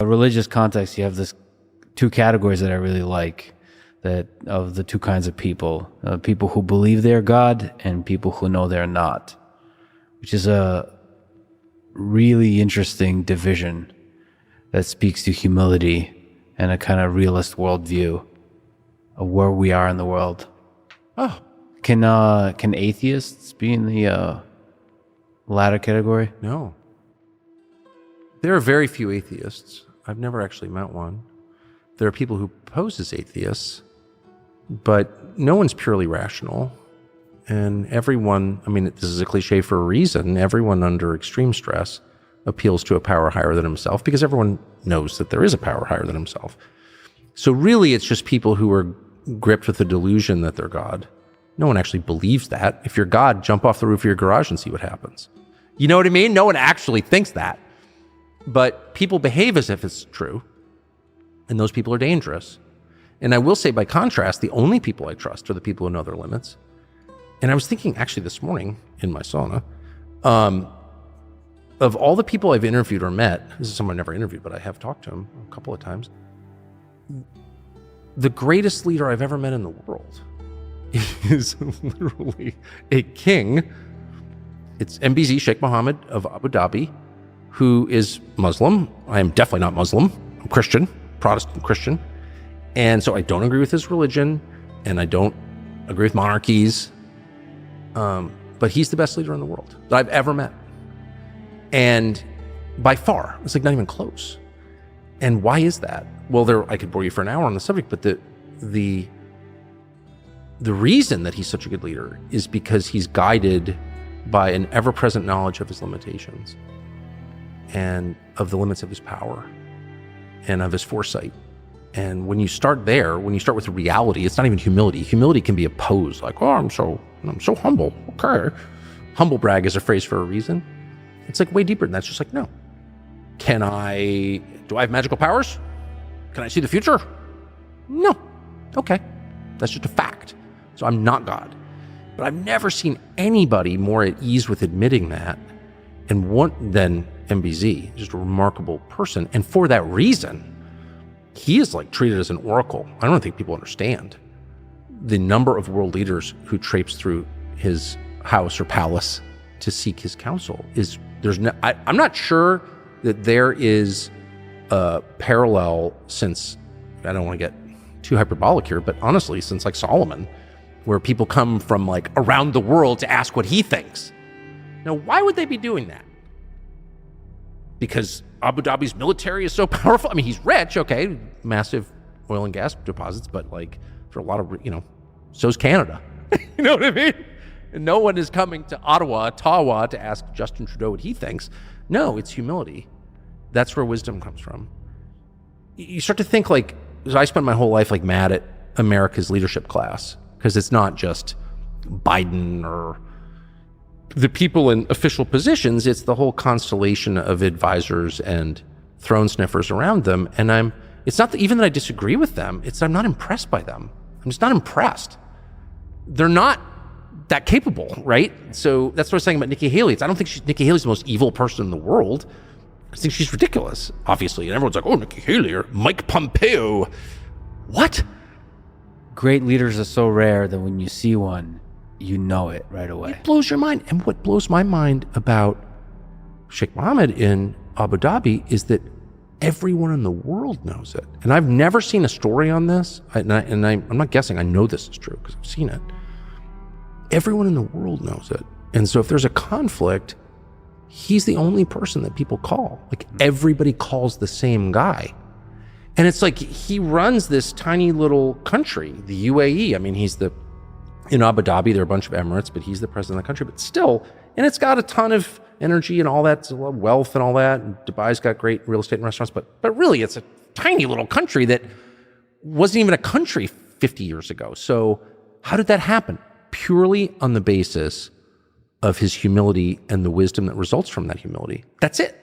A religious context, you have this two categories that I really like, that of the two kinds of people, people who believe they're God and people who know they're not, which is a really interesting division that speaks to humility and a kind of realist worldview of where we are in the world. Oh, can atheists be in the latter category? no. There are very few atheists. I've never actually met one. There are people who pose as atheists, but no one's purely rational. And everyone, I mean, this is a cliche for a reason, everyone under extreme stress appeals to a power higher than himself because everyone knows that there is a power higher than himself. So really, it's just people who are gripped with the delusion that they're God. No one actually believes that. If you're God, jump off the roof of your garage and see what happens. You know what I mean? No one actually thinks that. But people behave as if it's true, and those people are dangerous. And I will say, by contrast, the only people I trust are the people who know their limits. And I was thinking, actually, this morning in my sauna, of all the people I've interviewed or met, this is someone I never interviewed, but I have talked to him a couple of times, the greatest leader I've ever met in the world is literally a king. It's MBZ, Sheikh Mohammed of Abu Dhabi, who is Muslim. I am definitely not Muslim. I'm Christian, Protestant Christian. And so I don't agree with his religion, and I don't agree with monarchies. But he's the best leader in the world that I've ever met. And by far, it's like not even close. And why is that? Well, I could bore you for an hour on the subject, but the reason that he's such a good leader is because he's guided by an ever-present knowledge of his limitations and of the limits of his power and of his foresight. And when you start there, when you start with reality, it's not even humility. Humility can be a pose, like, oh, I'm so humble. Okay. Humble brag is a phrase for a reason. It's like way deeper than that. It's just like, no. Do I have magical powers? Can I see the future? No. Okay. That's just a fact. So I'm not God. But I've never seen anybody more at ease with admitting that than MBZ. Just a remarkable person. And for that reason, he is like treated as an oracle. I don't think people understand the number of world leaders who traipse through his house or palace to seek his counsel. I'm not sure that there is a parallel since, I don't want to get too hyperbolic here, but honestly, since like Solomon, where people come from like around the world to ask what he thinks. Now, why would they be doing that? Because Abu Dhabi's military is so powerful. I mean, he's rich, okay, massive oil and gas deposits, but like for a lot of, so's Canada. You know what I mean? And no one is coming to Ottawa to ask Justin Trudeau what he thinks. No, it's humility. That's where wisdom comes from. You start to think like, I spent my whole life like mad at America's leadership class because it's not just Biden or the people in official positions, it's the whole constellation of advisors and throne sniffers around them. And it's not even that I disagree with them, I'm not impressed by them. I'm just not impressed. They're not that capable, right? So that's what I was saying about Nikki Haley. I don't think Nikki Haley's the most evil person in the world. I think she's ridiculous, obviously. And everyone's like, oh, Nikki Haley or Mike Pompeo. What? Great leaders are so rare that when you see one, you know it right away. It blows your mind. And what blows my mind about Sheikh Mohammed in Abu Dhabi is that everyone in the world knows it. And I've never seen a story on this. I'm not guessing. I know this is true because I've seen it. Everyone in the world knows it. And so if there's a conflict, he's the only person that people call. Like everybody calls the same guy. And it's like he runs this tiny little country, the UAE. I mean, in Abu Dhabi, there are a bunch of emirates, but he's the president of the country. But still, and it's got a ton of energy and all that, wealth and all that. And Dubai's got great real estate and restaurants. But really, it's a tiny little country that wasn't even a country 50 years ago. So how did that happen? Purely on the basis of his humility and the wisdom that results from that humility. That's it.